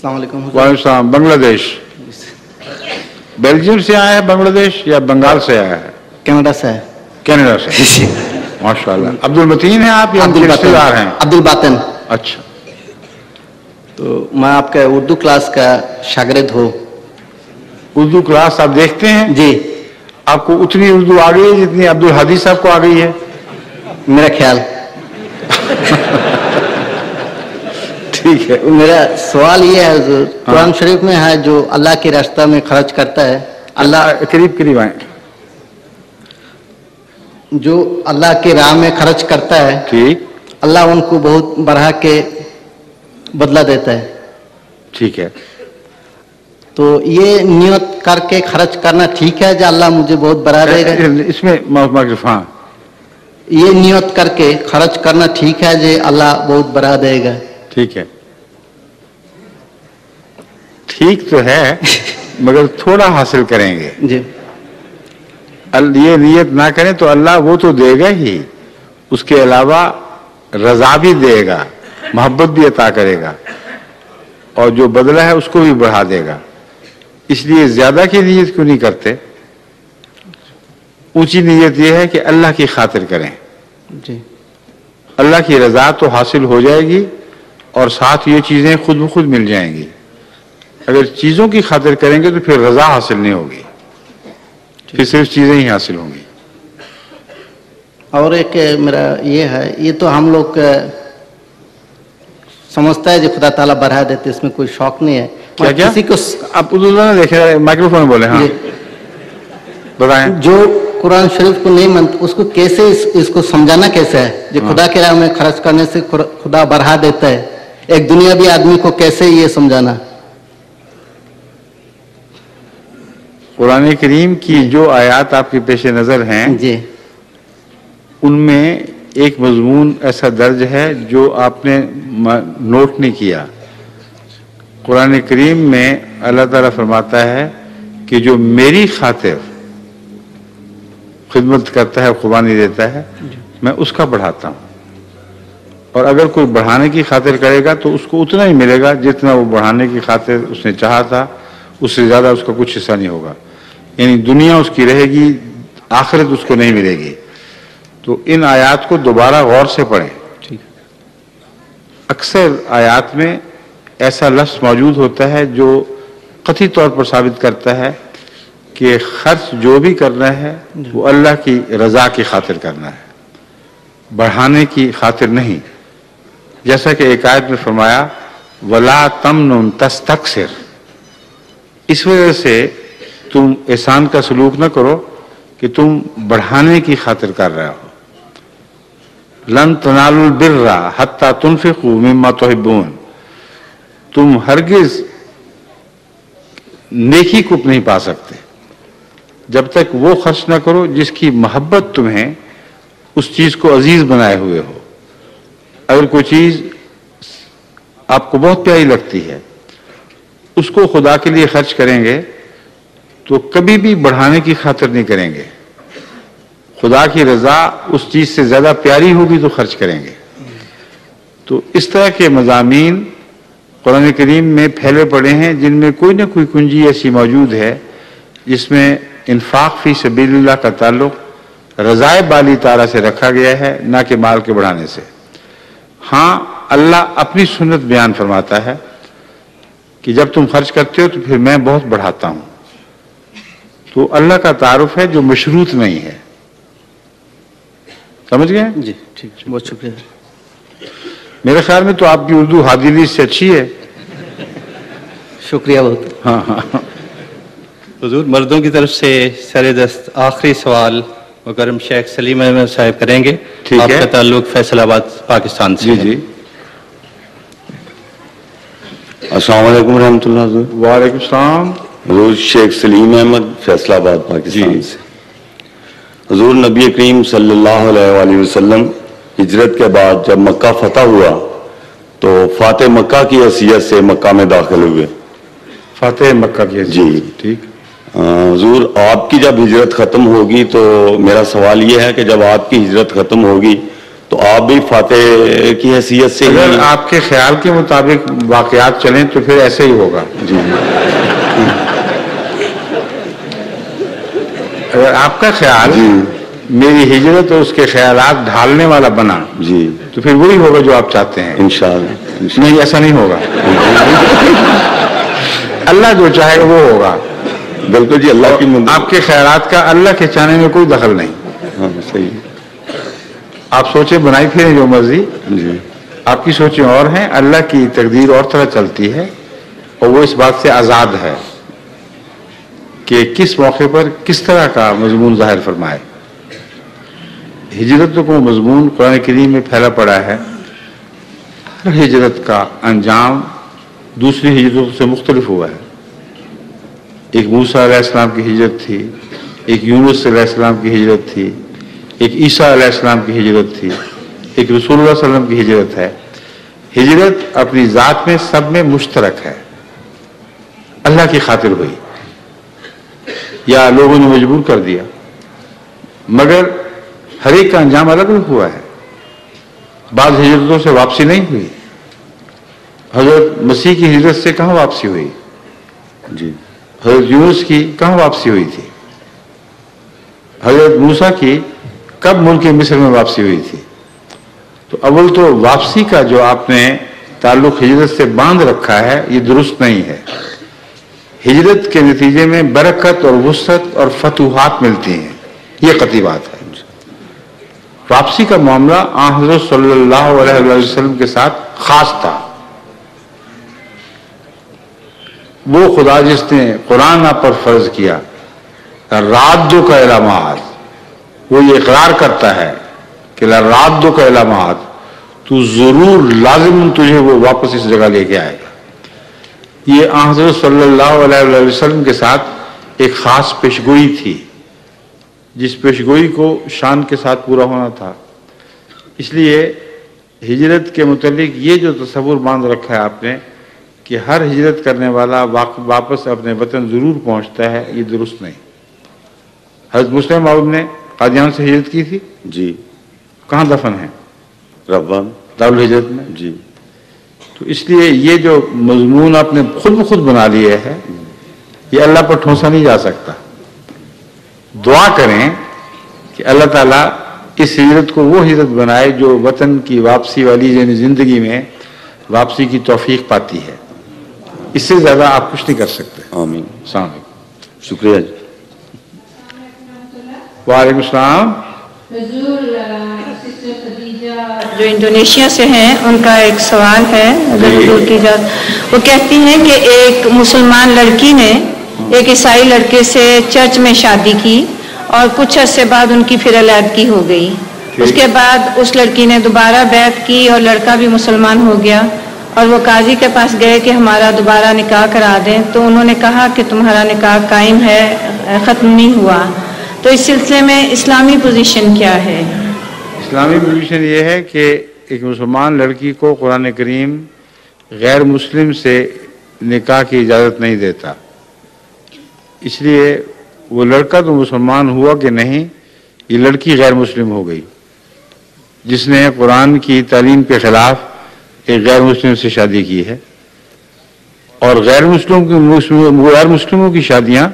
السلام علیکم. وعلیکم السلام. بنگلہ دیش. بیلجیم سے آیا ہے بنگلہ دیش یا بنگال سے آیا ہے؟ کینیڈا سے ہے. کینیڈا سے. ماشاء اللہ. عبد المتین ہیں آپ یا رشتے دار ہیں؟ عبد الباطن. اچھا. تو میں آپ کا اردو کلاس کا شاگرد ہوں. اردو کلاس آپ دیکھتے ہیں؟ جی. آپ کو اتنی اردو آ گئی ہے جتنی عبد الحادی صاحب کو آ گئی ہے؟ میرا خیال. ٹھیک ہے. میرا سوال یہ ہے حضور، قرآن شریف میں ہے جو اللہ کے راستہ میں خرچ کرتا ہے، اللہ قریب قریب آئیں، جو اللہ کے راہ میں خرچ کرتا ہے، ٹھیک، اللہ ان کو بہت بڑھا کے بدلہ دیتا ہے. ٹھیک ہے. تو یہ نیت کر کے خرچ کرنا ٹھیک ہے جو اللہ مجھے بہت بڑھا دے گا؟ اس میں ہاں، یہ نیت کر کے خرچ کرنا ٹھیک ہے جو اللہ بہت بڑھا دے گا؟ ٹھیک ہے. ٹھیک تو ہے مگر تھوڑا حاصل کریں گے. جی. یہ نیت نہ کریں تو اللہ وہ تو دے گا ہی، اس کے علاوہ رضا بھی دے گا، محبت بھی عطا کرے گا، اور جو بدلہ ہے اس کو بھی بڑھا دے گا. اس لیے زیادہ کی نیت کیوں نہیں کرتے؟ اونچی نیت یہ ہے کہ اللہ کی خاطر کریں. جی. اللہ کی رضا تو حاصل ہو جائے گی اور ساتھ یہ چیزیں خود بخود مل جائیں گی. اگر چیزوں کی خاطر کریں گے تو پھر رضا حاصل نہیں ہوگی، پھر صرف چیزیں ہی حاصل ہوں گی. اور ایک میرا یہ ہے، یہ تو ہم لوگ سمجھتا ہے جو خدا تعالیٰ بڑھا دیتے، اس میں کوئی شوق نہیں ہے. کیا کسی کو آپ نہ دیکھیں، مائکرو فون بولے. ہاں بتائیں. جو قرآن شریف کو نہیں مانتے اس کو کیسے اس کو سمجھانا کیسے ہے جو خدا کے راہ میں خرچ کرنے سے خدا بڑھا دیتا ہے؟ ایک دنیاوی آدمی کو کیسے یہ سمجھانا؟ قرآن کریم کی جو آیات آپ کے پیش نظر ہیں جی، ان میں ایک مضمون ایسا درج ہے جو آپ نے نوٹ نہیں کیا. قرآن کریم میں اللہ تعالیٰ فرماتا ہے کہ جو میری خاطر خدمت کرتا ہے، قربانی دیتا ہے، میں اس کا بڑھاتا ہوں. اور اگر کوئی بڑھانے کی خاطر کرے گا تو اس کو اتنا ہی ملے گا جتنا وہ بڑھانے کی خاطر اس نے چاہا تھا، اس سے زیادہ اس کا کچھ حصہ نہیں ہوگا. یعنی دنیا اس کی رہے گی، آخرت اس کو نہیں ملے گی. تو ان آیات کو دوبارہ غور سے پڑھیں. اکثر آیات میں ایسا لفظ موجود ہوتا ہے جو قطعی طور پر ثابت کرتا ہے کہ خرچ جو بھی کرنا ہے وہ اللہ کی رضا کی خاطر کرنا ہے، بڑھانے کی خاطر نہیں. جیسا کہ ایک آیت میں فرمایا وَلَا تَمْنُنْ تَسْتَكْثِرْ، اس وجہ سے تم احسان کا سلوک نہ کرو کہ تم بڑھانے کی خاطر کر رہے ہو. لَن تَنَالُوا الْبِرَّ حَتَّى تُنْفِقُوا مِمَّا تُحِبُّونَ، تم ہرگز نیکی کو نہیں پا سکتے جب تک وہ خرچ نہ کرو جس کی محبت تمہیں اس چیز کو عزیز بنائے ہوئے ہو. اگر کوئی چیز آپ کو بہت پیاری لگتی ہے، اس کو خدا کے لیے خرچ کریں گے تو کبھی بھی بڑھانے کی خاطر نہیں کریں گے. خدا کی رضا اس چیز سے زیادہ پیاری ہوگی تو خرچ کریں گے. تو اس طرح کے مضامین قرآن کریم میں پھیلے پڑے ہیں جن میں کوئی نہ کوئی کنجی ایسی موجود ہے جس میں انفاق فی سبیل اللہ کا تعلق رضائے بالی تعالیٰ سے رکھا گیا ہے، نہ کہ مال کے بڑھانے سے. ہاں اللہ اپنی سنت بیان فرماتا ہے کہ جب تم خرچ کرتے ہو تو پھر میں بہت بڑھاتا ہوں. تو اللہ کا تعارف ہے جو مشروط نہیں ہے. سمجھ گئے؟ جی ٹھیک، بہت شکریہ. میرے خیال میں تو آپ کی اردو حادثی سے اچھی ہے. شکریہ بہت. ہاں ہاں. حضور مردوں کی طرف سے سر دست آخری سوال مکرم شیخ سلیم احمد صاحب کریں گے. آپ کا تعلق فیصل آباد پاکستان سے. جی جی. السلام علیکم ورحمۃ اللہ. حضور وعلیکم السلام. حضور شیخ سلیم احمد فیصل آباد پاکستان سے. حضور نبی کریم صلی اللہ علیہ وآلہ وسلم ہجرت کے بعد جب مکہ فتح ہوا تو فاتح مکہ کی حیثیت سے مکہ میں داخل ہوئے. فاتح مکہ کی حیثیت. جی ٹھیک. حضور آپ کی جب ہجرت ختم ہوگی تو میرا سوال یہ ہے کہ جب آپ کی ہجرت ختم ہوگی تو آپ بھی فاتح کی حیثیت سے اگر آپ کے خیال کے مطابق واقعات چلیں تو پھر ایسے ہی ہوگا. جی اگر آپ کا خیال میری ہجرت اور اس کے خیالات ڈھالنے والا بنا جی تو پھر وہی ہوگا جو آپ چاہتے ہیں. انشاءاللہ. نہیں، ایسا نہیں ہوگا. اللہ جو چاہے وہ ہوگا. بالکل جی. اللہ کی آپ کے خیالات کا اللہ کے چاہنے میں کوئی دخل نہیں. ہاں صحیح. آپ سوچیں بنائی پھریں جو مرضی، جی آپ کی سوچیں اور ہیں، اللہ کی تقدیر اور طرح چلتی ہے، اور وہ اس بات سے آزاد ہے کہ کس موقع پر کس طرح کا مضمون ظاہر فرمائے. ہجرت کو مضمون قرآن کریم میں پھیلا پڑا ہے. ہر ہجرت کا انجام دوسری ہجرتوں سے مختلف ہوا ہے. ایک موسیٰ علیہ السلام کی ہجرت تھی، ایک یونس علیہ السلام کی ہجرت تھی، ایک عیسیٰ علیہ السلام کی ہجرت تھی، ایک رسول اللہ صلی اللہ علیہ وسلم کی ہجرت ہے. ہجرت اپنی ذات میں سب میں مشترک ہے. اللہ کی خاطر ہوئی یا لوگوں نے مجبور کر دیا، مگر ہر ایک کا انجام الگ الگ ہوا ہے. بعض ہجرتوں سے واپسی نہیں ہوئی. حضرت مسیح کی ہجرت سے کہاں واپسی ہوئی؟ جی. حضرت یونس کی کہاں واپسی ہوئی تھی؟ حضرت موسیٰ کی کب ملک مصر میں واپسی ہوئی تھی؟ تو اول تو واپسی کا جو آپ نے تعلق ہجرت سے باندھ رکھا ہے یہ درست نہیں ہے. ہجرت کے نتیجے میں برکت اور وسعت اور فتوحات ملتی ہیں، یہ قطعی بات ہے. واپسی کا معاملہ آن حضرت صلی اللہ علیہ وسلم کے ساتھ خاص تھا. وہ خدا جس نے قرآن آپ پر فرض کیا، رادو کا علامات، وہ یہ اقرار کرتا ہے کہ رادو کا علامات، تو ضرور لازم تجھے وہ واپس اس جگہ لے کے آئے گا. یہ آن حضرت صلی اللہ علیہ وسلم کے ساتھ ایک خاص پیشگوئی تھی، جس پیشگوئی کو شان کے ساتھ پورا ہونا تھا. اس لیے ہجرت کے متعلق یہ جو تصور باندھ رکھا ہے آپ نے کہ ہر ہجرت کرنے والا واپس اپنے وطن ضرور پہنچتا ہے، یہ درست نہیں. حضرت مسلم موعود نے قادیان سے ہجرت کی تھی. جی. کہاں دفن ہے؟ ربان دارالہجرت میں. جی. تو اس لیے یہ جو مضمون آپ نے خود بخود بنا لیے ہے، یہ اللہ پر ٹھونسا نہیں جا سکتا. دعا کریں کہ اللہ تعالیٰ اس ہجرت کو وہ ہجرت بنائے جو وطن کی واپسی والی یعنی زندگی میں واپسی کی توفیق پاتی ہے. اس سے زیادہ آپ کچھ نہیں کر سکتے. آمین. السلام علیکم. شکریہ جی. وعلیکم السلام. جو انڈونیشیا سے ہیں ان کا ایک سوال ہے اگر حضور کی اجازت. وہ کہتی ہیں کہ ایک مسلمان لڑکی نے ایک عیسائی لڑکے سے چرچ میں شادی کی اور کچھ عرصے بعد ان کی پھر علیحدگی ہو گئی. اس کے بعد اس لڑکی نے دوبارہ بیعت کی اور لڑکا بھی مسلمان ہو گیا اور وہ قاضی کے پاس گئے کہ ہمارا دوبارہ نکاح کرا دیں. تو انہوں نے کہا کہ تمہارا نکاح قائم ہے، ختم نہیں ہوا. تو اس سلسلے میں اسلامی پوزیشن کیا ہے؟ اسلامی پوزیشن یہ ہے کہ ایک مسلمان لڑکی کو قرآن کریم غیر مسلم سے نکاح کی اجازت نہیں دیتا. اس لیے وہ لڑکا تو مسلمان ہوا کہ نہیں، یہ لڑکی غیر مسلم ہو گئی جس نے قرآن کی تعلیم کے خلاف ایک غیر مسلم سے شادی کی ہے. اور غیر مسلموں کی شادیاں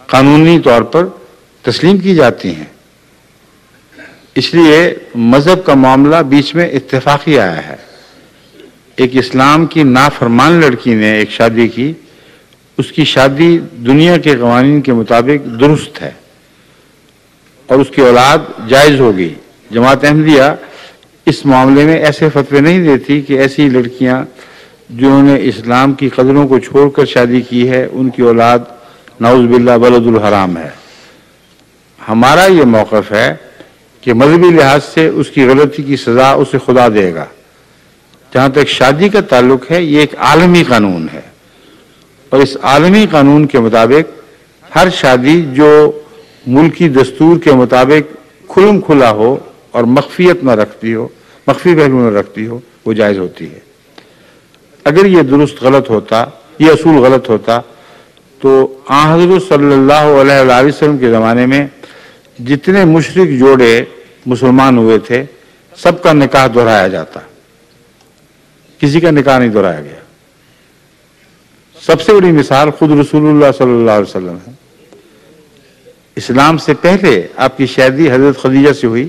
قانونی طور پر تسلیم کی جاتی ہیں. اس لیے مذہب کا معاملہ بیچ میں اتفاقی آیا ہے. ایک اسلام کی نافرمان لڑکی نے ایک شادی کی، اس کی شادی دنیا کے قوانین کے مطابق درست ہے اور اس کی اولاد جائز ہو گئی. جماعت احمدیہ اس معاملے میں ایسے فتوے نہیں دیتی کہ ایسی لڑکیاں جنہوں نے اسلام کی قدروں کو چھوڑ کر شادی کی ہے ان کی اولاد نعوذ باللہ بلد الحرام ہے. ہمارا یہ موقف ہے کہ مذہبی لحاظ سے اس کی غلطی کی سزا اسے خدا دے گا. جہاں تک شادی کا تعلق ہے یہ ایک عالمی قانون ہے اور اس عالمی قانون کے مطابق ہر شادی جو ملکی دستور کے مطابق کھلم کھلا ہو اور مخفیت نہ رکھتی ہو، مخفی پہلو نہ رکھتی ہو، وہ جائز ہوتی ہے. اگر یہ درست غلط ہوتا، یہ اصول غلط ہوتا تو آن حضرت صلی اللہ علیہ وسلم کے زمانے میں جتنے مشرک جوڑے مسلمان ہوئے تھے سب کا نکاح دہرایا جاتا، کسی کا نکاح نہیں دہرایا گیا۔ سب سے بڑی مثال خود رسول اللہ صلی اللہ علیہ وسلم ہے۔ اسلام سے پہلے آپ کی شادی حضرت خدیجہ سے ہوئی،